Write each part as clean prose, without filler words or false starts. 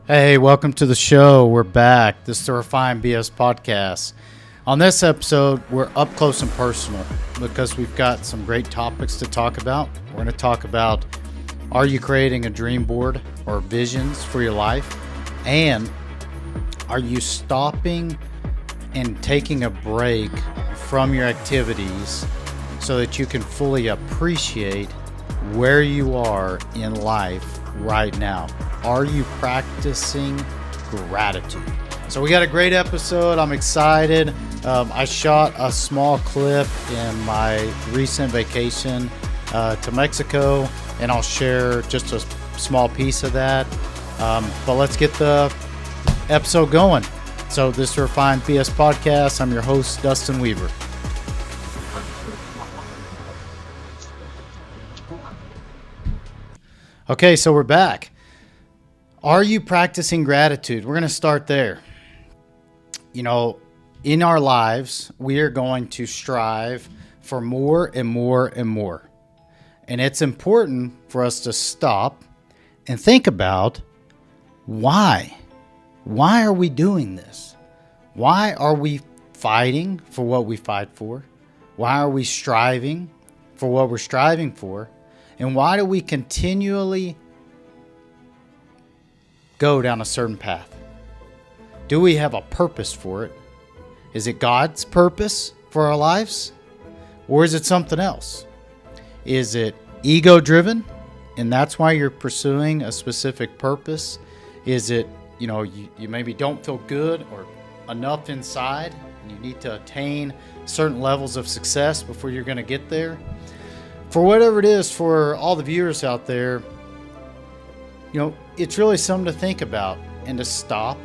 Hey, welcome to the show. We're back. This is the Refined BS podcast. On this episode, we're up close and personal because we've got some great topics to talk about. We're going to talk about, are you creating a dream board or visions for your life? And are you stopping and taking a break from your activities so that you can fully appreciate where you are in life right now? Are you practicing gratitude? So we got a great episode. I'm excited. I shot a small clip in my recent vacation to Mexico, and I'll share just a small piece of that. But let's get the episode going. So this is Refined BS Podcast. I'm your host, Dustin Weaver. Okay, so we're back. Are you practicing gratitude? We're going to start there. You know, in our lives, we are going to strive for more and more and more. And it's important for us to stop and think about why. Why are we doing this? Why are we fighting for what we fight for? Why are we striving for what we're striving for? And why do we continually go down a certain path? Do we have a purpose for it? Is it God's purpose for our lives? Or is it something else? Is it ego driven and that's why you're pursuing a specific purpose? Is it, you maybe don't feel good or enough inside and you need to attain certain levels of success before you're going to get there? For whatever it is, for all the viewers out there, it's really something to think about and to stop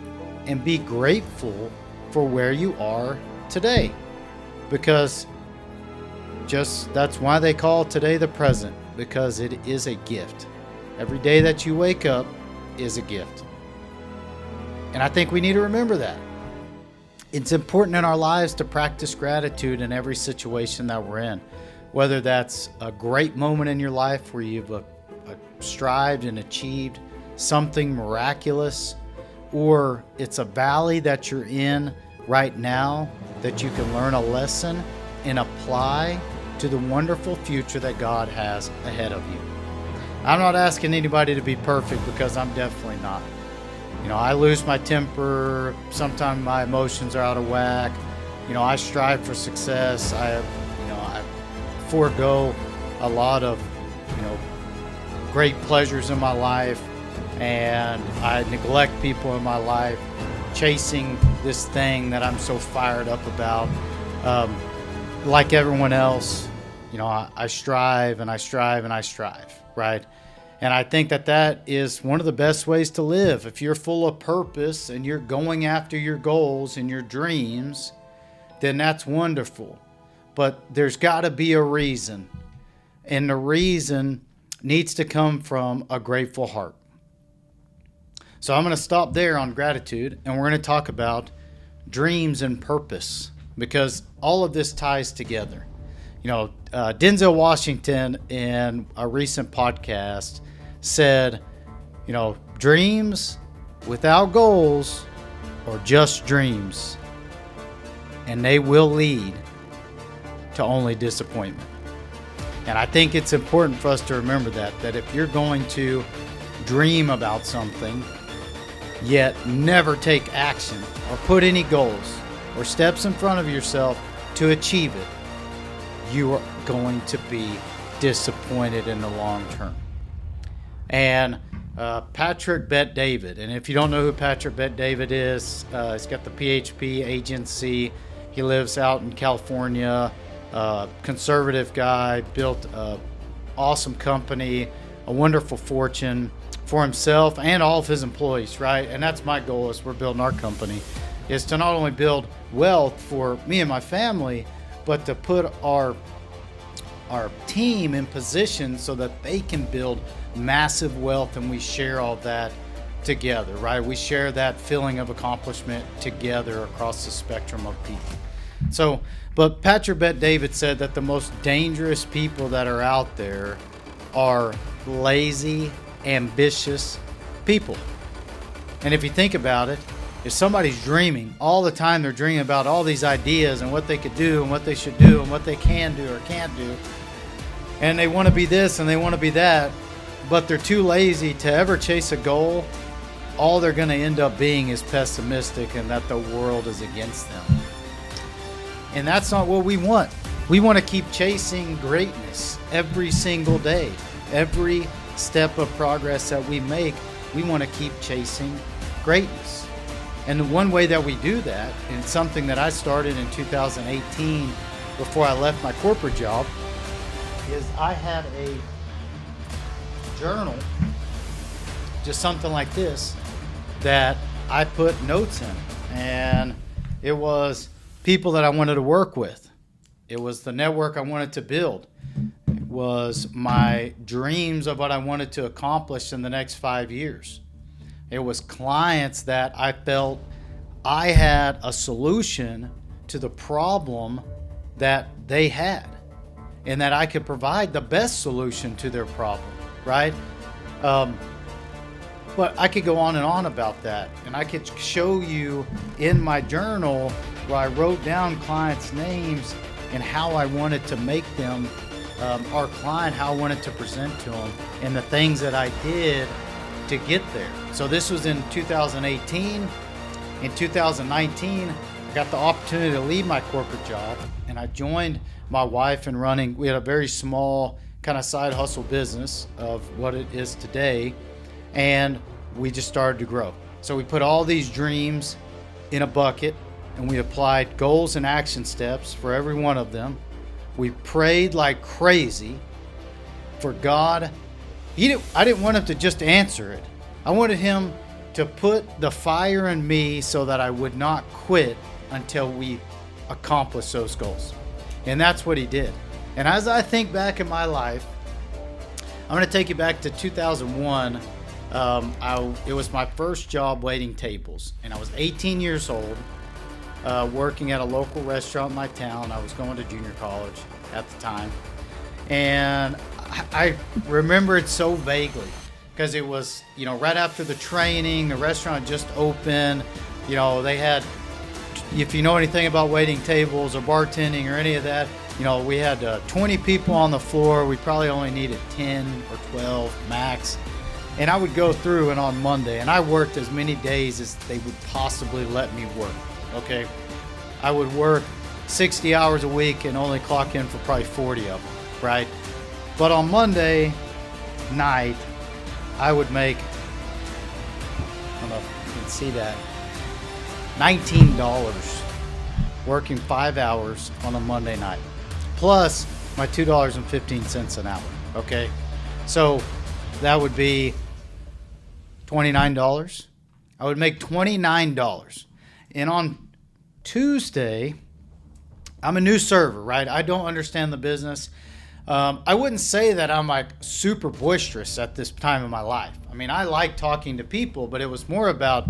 and be grateful for where you are today. Because that's why they call today the present, because it is a gift. Every day that you wake up is a gift. And I think we need to remember that. It's important in our lives to practice gratitude in every situation that we're in. Whether that's a great moment in your life where you've strived and achieved something miraculous, or it's a valley that you're in right now that you can learn a lesson and apply to the wonderful future that God has ahead of you. I'm not asking anybody to be perfect because I'm definitely not. I lose my temper. Sometimes my emotions are out of whack. I strive for success. I forego a lot of, great pleasures in my life, and I neglect people in my life, chasing this thing that I'm so fired up about. Like everyone else, I strive and I strive and I strive, right? And I think that is one of the best ways to live. If you're full of purpose and you're going after your goals and your dreams, then that's wonderful. But there's got to be a reason. And the reason needs to come from a grateful heart. So I'm going to stop there on gratitude, and we're going to talk about dreams and purpose, because all of this ties together. Denzel Washington in a recent podcast said, dreams without goals are just dreams, and they will lead to only disappointment. And I think it's important for us to remember that if you're going to dream about something, yet never take action or put any goals or steps in front of yourself to achieve it, you are going to be disappointed in the long term. And Patrick Bet-David, and if you don't know who Patrick Bet-David is, he's got the PHP agency. He lives out in California. Conservative guy, built an awesome company, a wonderful fortune for himself and all of his employees, right? And that's my goal as we're building our company, is to not only build wealth for me and my family, but to put our team in position so that they can build massive wealth, and we share all that together, right? We share that feeling of accomplishment together across the spectrum of people. But Patrick Bet-David said that the most dangerous people that are out there are lazy, ambitious people. And if you think about it, if somebody's dreaming all the time, they're dreaming about all these ideas and what they could do and what they should do and what they can do or can't do. And they want to be this and they want to be that, but they're too lazy to ever chase a goal. All they're going to end up being is pessimistic and that the world is against them. And that's not what we want. We want to keep chasing greatness every single day. Every step of progress that we make, we want to keep chasing greatness. And the one way that we do that, and it's something that I started in 2018 before I left my corporate job, is I had a journal, just something like this, that I put notes in. And it was people that I wanted to work with. It was the network I wanted to build. It was my dreams of what I wanted to accomplish in the next 5 years. It was clients that I felt I had a solution to the problem that they had, and that I could provide the best solution to their problem, right? But I could go on and on about that, and I could show you in my journal where I wrote down clients' names and how I wanted to make them our client, how I wanted to present to them, and the things that I did to get there. So this was in 2018. In 2019, I got the opportunity to leave my corporate job, and I joined my wife in running. We had a very small kind of side hustle business of what it is today, and we just started to grow. So we put all these dreams in a bucket, and we applied goals and action steps for every one of them. We prayed like crazy for God. I didn't want him to just answer it. I wanted him to put the fire in me so that I would not quit until we accomplished those goals. And that's what he did. And as I think back in my life, I'm going to take you back to 2001. It was my first job waiting tables, and I was 18 years old, working at a local restaurant in my town. I was going to junior college at the time, and I remember it so vaguely because it was, right after the training. The restaurant just opened. They had, if you know anything about waiting tables or bartending or any of that, we had 20 people on the floor. We probably only needed 10 or 12 max. And I would go through, and on Monday, and I worked as many days as they would possibly let me work, okay? I would work 60 hours a week and only clock in for probably 40 of them, right? But on Monday night, I would make, I don't know if you can see that, $19 working 5 hours on a Monday night, plus my $2.15 an hour, okay? So that would be $29. I would make $29. And on Tuesday, I'm a new server, right? I don't understand the business. I wouldn't say that I'm like super boisterous at this time of my life. I mean, I like talking to people, but it was more about,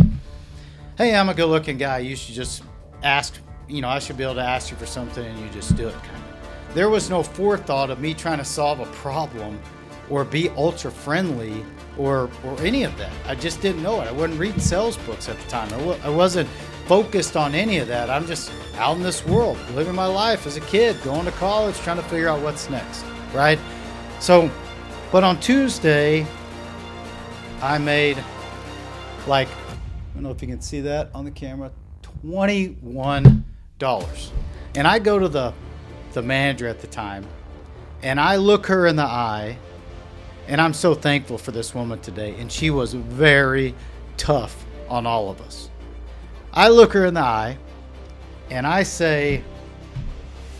hey, I'm a good looking guy. You should just ask, I should be able to ask you for something and you just do it kind of. There was no forethought of me trying to solve a problem or be ultra friendly or any of that. I just didn't know it. I wasn't reading sales books at the time. I wasn't focused on any of that. I'm just out in this world, living my life as a kid, going to college, trying to figure out what's next, right? So, but on Tuesday, I made I don't know if you can see that on the camera, $21. And I go to the manager at the time, and I look her in the eye, and I'm so thankful for this woman today. And she was very tough on all of us. I look her in the eye and I say,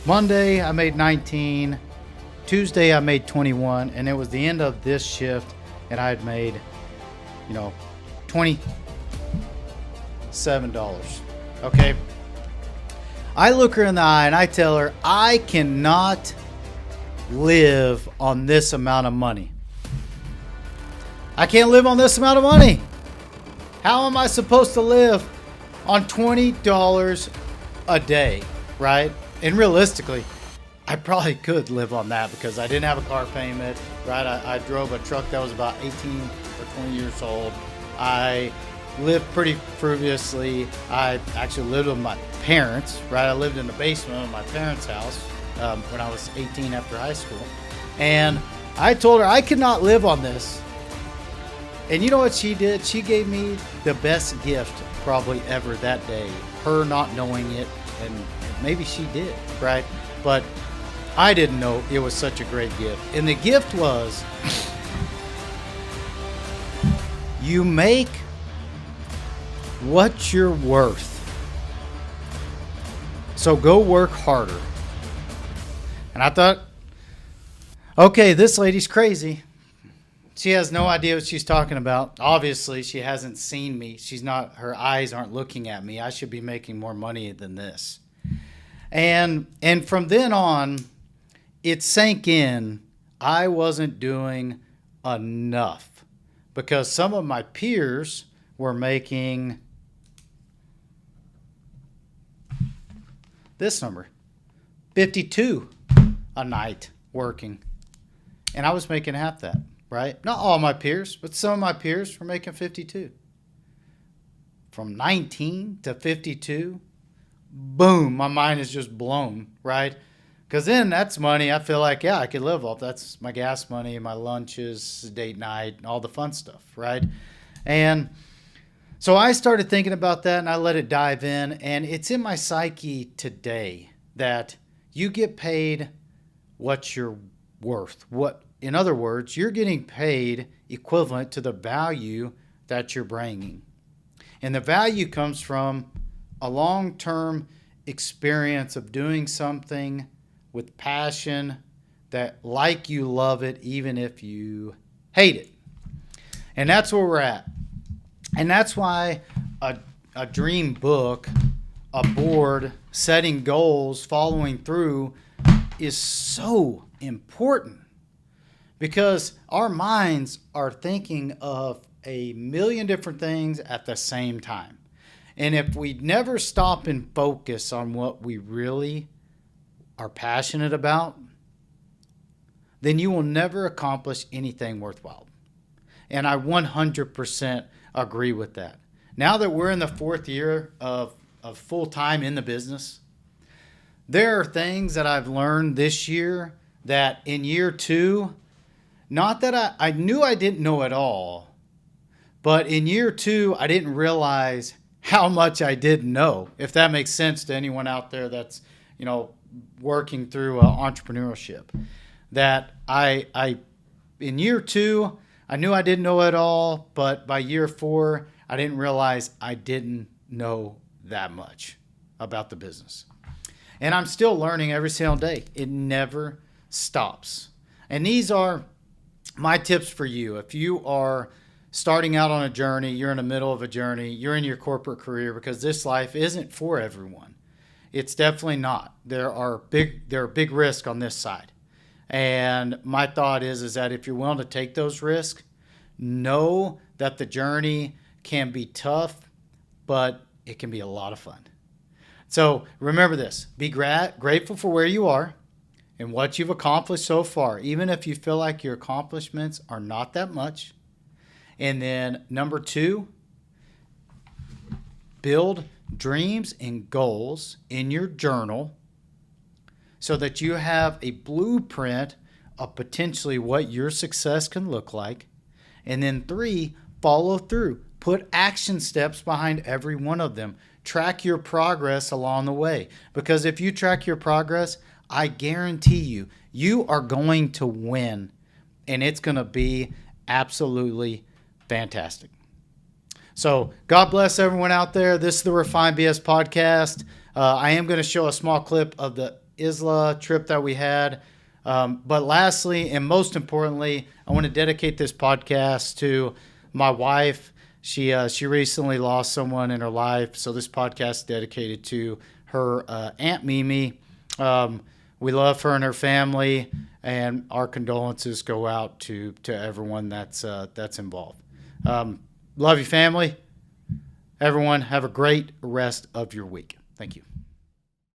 Monday I made 19, Tuesday I made 21, and it was the end of this shift and I had made, $27. Okay. I look her in the eye and I tell her, I cannot live on this amount of money. I can't live on this amount of money. How am I supposed to live on $20 a day, right? And realistically, I probably could live on that because I didn't have a car payment, right? I drove a truck that was about 18 or 20 years old. I lived pretty frugally. I actually lived with my parents, right? I lived in the basement of my parents' house when I was 18 after high school. And I told her I could not live on this. And you know what she did? She gave me the best gift probably ever that day. Her not knowing it, and maybe she did, right? But I didn't know it was such a great gift. And the gift was, you make what you're worth. So go work harder. And I thought, okay, this lady's crazy. She has no idea what she's talking about. Obviously, she hasn't seen me. Her eyes aren't looking at me. I should be making more money than this. And from then on, it sank in. I wasn't doing enough because some of my peers were making this number, 52 a night working. And I was making half that, right? Not all my peers, but some of my peers were making 52. From 19 to 52, boom, my mind is just blown, right? Because then that's money I feel like, yeah, I could live off. That's my gas money, my lunches, date night, all the fun stuff, right? And so I started thinking about that and I let it dive in. And it's in my psyche today that you get paid what you're worth. In other words, you're getting paid equivalent to the value that you're bringing. And the value comes from a long-term experience of doing something with passion that like you love it even if you hate it. And that's where we're at. And that's why a dream book, a board, setting goals, following through is so important. Because our minds are thinking of a million different things at the same time. And if we never stop and focus on what we really are passionate about, then you will never accomplish anything worthwhile. And I 100% agree with that. Now that we're in the 4th year of full-time in the business, there are things that I've learned this year that in year 2, not that I knew I didn't know at all, but in year 2, I didn't realize how much I didn't know, if that makes sense to anyone out there that's, working through entrepreneurship. That in year 2, I knew I didn't know it all, but by year 4, I didn't realize I didn't know that much about the business. And I'm still learning every single day. It never stops. And these are my tips for you. If you are starting out on a journey, you're in the middle of a journey, you're in your corporate career, because this life isn't for everyone. It's definitely not. There are big risks on this side. And my thought is that if you're willing to take those risks, know that the journey can be tough, but it can be a lot of fun. So remember this, be grateful for where you are and what you've accomplished so far, even if you feel like your accomplishments are not that much. And then number 2, build dreams and goals in your journal so that you have a blueprint of potentially what your success can look like. And then 3, follow through. Put action steps behind every one of them. Track your progress along the way. Because if you track your progress, I guarantee you are going to win. And it's going to be absolutely fantastic. So God bless everyone out there. This is the Refined BS podcast. I am going to show a small clip of the Isla trip that we had. But lastly, and most importantly, I want to dedicate this podcast to my wife. She recently lost someone in her life. So this podcast is dedicated to her Aunt Mimi. We love her and her family, and our condolences go out to everyone that's involved. Love you, family. Everyone, have a great rest of your week. Thank you.